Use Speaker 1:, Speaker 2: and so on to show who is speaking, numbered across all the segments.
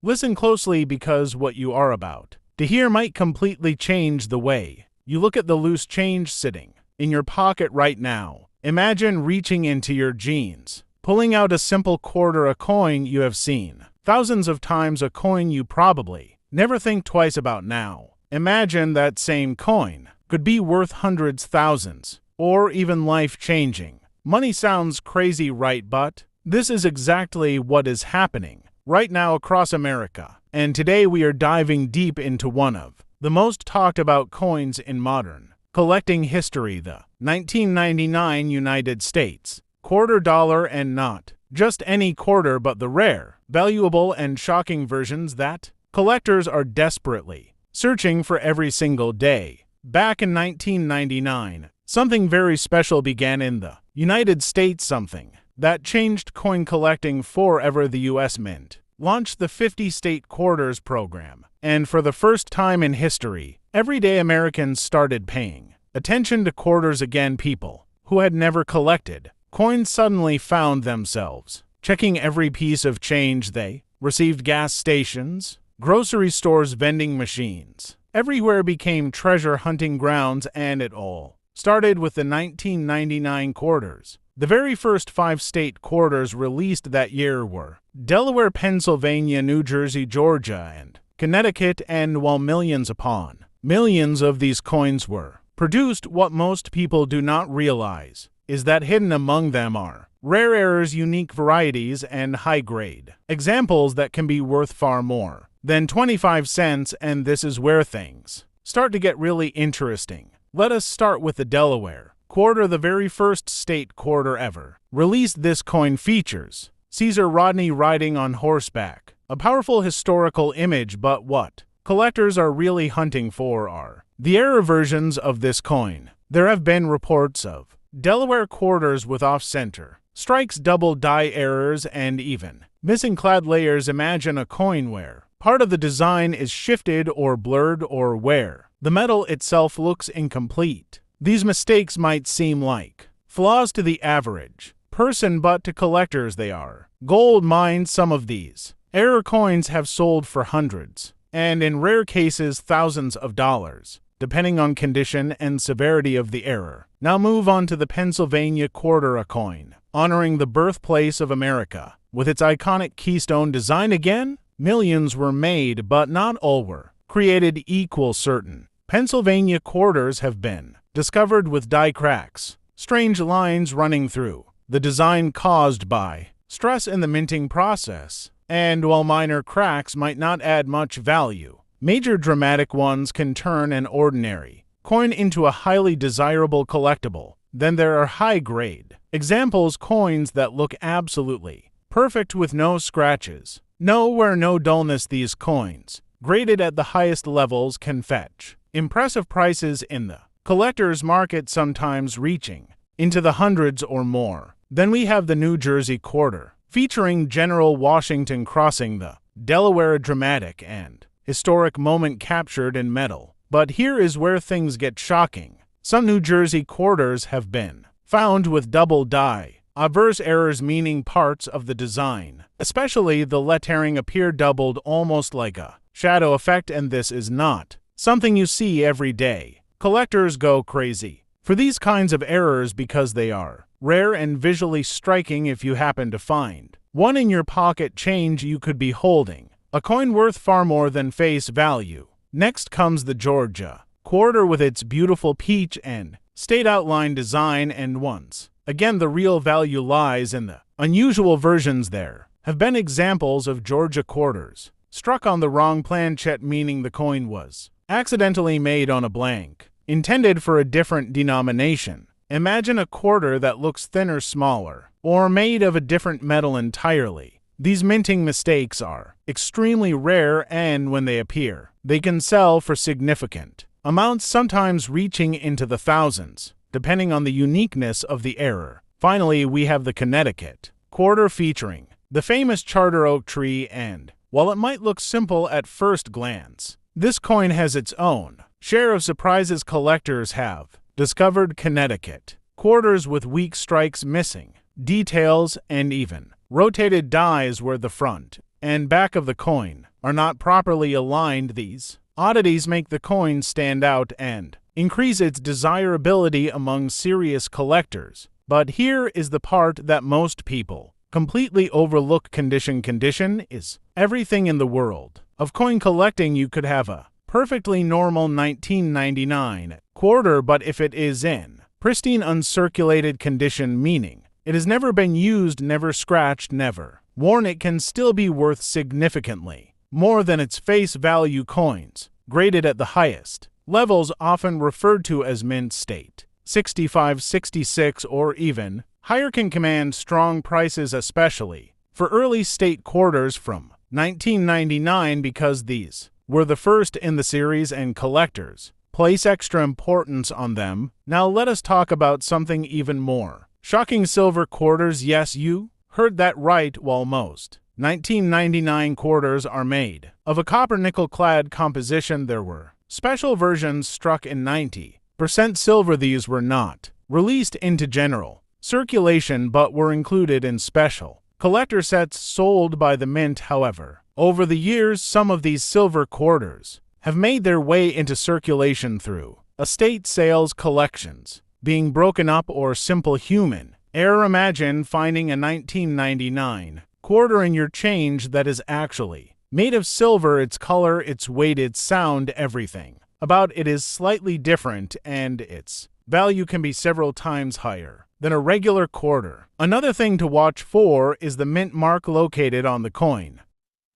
Speaker 1: Listen closely because what you are about to hear might completely change the way you look at the loose change sitting in your pocket right now. Imagine reaching into your jeans, pulling out a simple quarter, a coin you have seen thousands of times, a coin you probably never think twice about now. Imagine that same coin could be worth hundreds, thousands, or even life-changing. Money sounds crazy, right? But this is exactly what is happening right now across America. And today we are diving deep into one of the most talked about coins in modern collecting history, the 1999 United States quarter dollar, and not just any quarter, but the rare, valuable, and shocking versions that collectors are desperately searching for every single day. Back in 1999, something very special began in the United States, something that changed coin collecting forever. The U.S. Mint launched the 50-state quarters program, and for the first time in history, everyday Americans started paying attention to quarters again. People who had never collected coins suddenly found themselves checking every piece of change they received. Gas stations, grocery stores, vending machines, everywhere became treasure hunting grounds, and it all started with the 1999 quarters. The very first 5-state quarters released that year were Delaware, Pennsylvania, New Jersey, Georgia, and Connecticut, and while millions upon millions of these coins were produced, what most people do not realize is that hidden among them are rare errors, unique varieties, and high-grade examples that can be worth far more than 25 cents, and this is where things start to get really interesting. Let us start with the Delaware quarter, the very first state quarter ever released. This coin features Caesar Rodney riding on horseback, a powerful historical image, but what collectors are really hunting for are the error versions of this coin. There have been reports of Delaware quarters with off-center strikes, double die errors, and even missing clad layers. Imagine a coin where part of the design is shifted or blurred, or where the metal itself looks incomplete. These mistakes might seem like flaws to the average person, but to collectors they are gold mines. Some of these error coins have sold for hundreds, and in rare cases thousands of dollars, depending on condition and severity of the error. Now move on to the Pennsylvania quarter, a coin honoring the birthplace of America with its iconic keystone design. Again, millions were made, but not all were created equal. Certain Pennsylvania quarters have been discovered with die cracks, strange lines running through the design caused by stress in the minting process, and while minor cracks might not add much value, major dramatic ones can turn an ordinary coin into a highly desirable collectible. Then there are high-grade examples, coins that look absolutely perfect with no scratches, no wear, no dullness. These coins, graded at the highest levels, can fetch impressive prices in the collector's market, sometimes reaching into the hundreds or more. Then we have the New Jersey quarter, featuring General Washington crossing the Delaware, a dramatic and historic moment captured in metal. But here is where things get shocking. Some New Jersey quarters have been found with double die obverse errors, meaning parts of the design, especially the lettering, appear doubled, almost like a shadow effect, and this is not something you see every day. Collectors go crazy for these kinds of errors because they are rare and visually striking. If you happen to find one in your pocket, change you could be holding a coin worth far more than face value. Next comes the Georgia quarter with its beautiful peach and state outline design, and once again the real value lies in the unusual versions. There have been examples of Georgia quarters struck on the wrong planchet, meaning the coin was accidentally made on a blank intended for a different denomination. Imagine a quarter that looks thinner, smaller, or made of a different metal entirely. These minting mistakes are extremely rare, and when they appear, they can sell for significant amounts, sometimes reaching into the thousands, depending on the uniqueness of the error. Finally, we have the Connecticut quarter featuring the famous Charter Oak tree, and while it might look simple at first glance, this coin has its own share of surprises. Collectors have discovered Connecticut quarters with weak strikes, missing details, and even rotated dies where the front and back of the coin are not properly aligned. These oddities make the coin stand out and increase its desirability among serious collectors. But here is the part that most people completely overlook. Condition is everything in the world of coin collecting. You could have a perfectly normal 1999 quarter, but if it is in pristine uncirculated condition, meaning it has never been used, never scratched, never worn, it can still be worth significantly more than its face value. Coins graded at the highest levels, often referred to as mint state, 65, 66, or even higher, can command strong prices, especially for early state quarters from 1999, because these were the first in the series and collectors place extra importance on them. Now let us talk about something even more shocking: silver quarters. Yes, you heard that right. While most 1999 quarters are made of a copper-nickel clad composition, there were special versions struck in 90% silver. These were not released into general circulation but were included in special collector sets sold by the mint. However, over the years, some of these silver quarters have made their way into circulation through estate sales, collections being broken up, or simple human error. Imagine finding a 1999 quarter in your change that is actually made of silver. Its color, its weight, its sound, everything about it is slightly different, and its value can be several times higher than a regular quarter. Another thing to watch for is the mint mark located on the coin.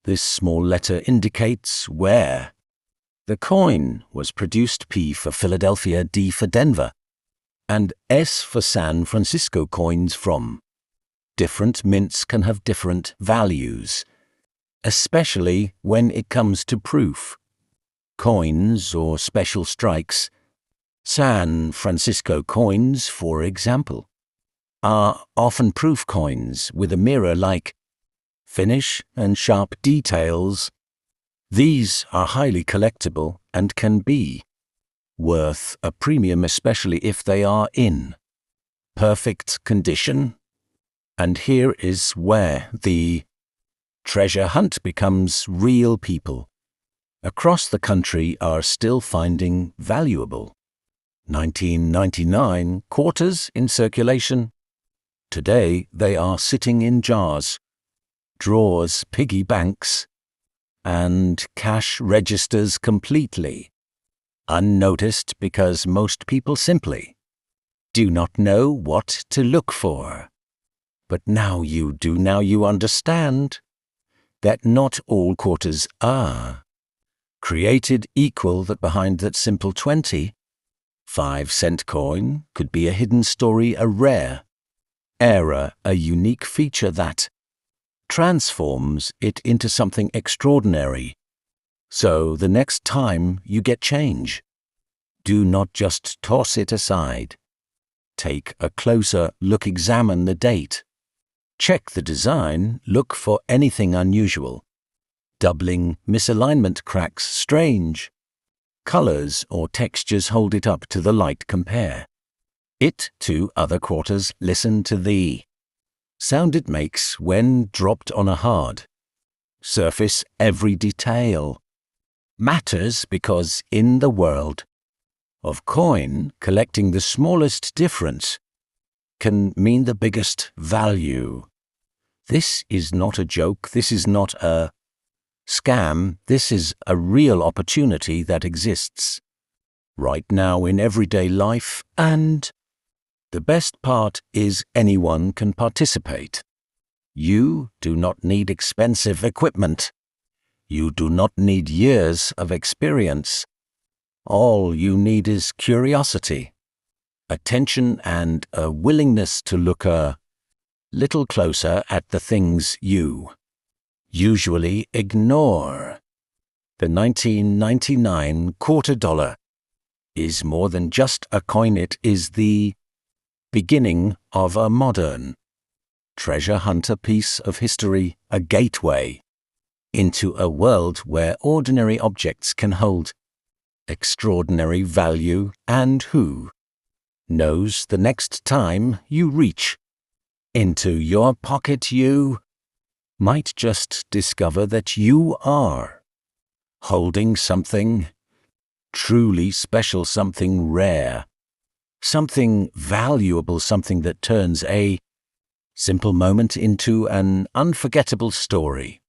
Speaker 2: This small letter indicates where the coin was produced: P for Philadelphia, D for Denver, and S for San Francisco. Coins from different mints can have different values, especially when it comes to proof. Coins or special strikes. San Francisco coins, for example, are often proof coins with a mirror-like finish and sharp details. These are highly collectible and can be worth a premium, especially if they are in perfect condition. And here is where the treasure hunt becomes real. People across the country are still finding valuable 1999 quarters in circulation. Today they are sitting in jars, drawers, piggy banks, and cash registers, completely unnoticed because most people simply do not know what to look for. But now you do. Now you understand that not all quarters are created equal, that behind that simple 25-cent coin could be a hidden story, a rare error, a unique feature that transforms it into something extraordinary. So the next time you get change, do not just toss it aside. Take a closer look, examine the date, check the design, look for anything unusual, doubling, misalignment, cracks, strange colors or textures. Hold it up to the light, compare it to other quarters, listen to the sound it makes when dropped on a hard surface. Every detail matters, because in the world of coin collecting, the smallest difference can mean the biggest value. This is not a joke. This is not a scam. This is a real opportunity that exists right now in everyday life, and the best part is anyone can participate. You do not need expensive equipment. You do not need years of experience. All you need is curiosity, attention, and a willingness to look a little closer at the things you usually ignore. The 1999 quarter dollar is more than just a coin. It is the beginning of a modern treasure hunt, a piece of history, a gateway into a world where ordinary objects can hold extraordinary value. And who knows, the next time you reach into your pocket, you might just discover that you are holding something truly special, something rare, something valuable, something that turns a simple moment into an unforgettable story.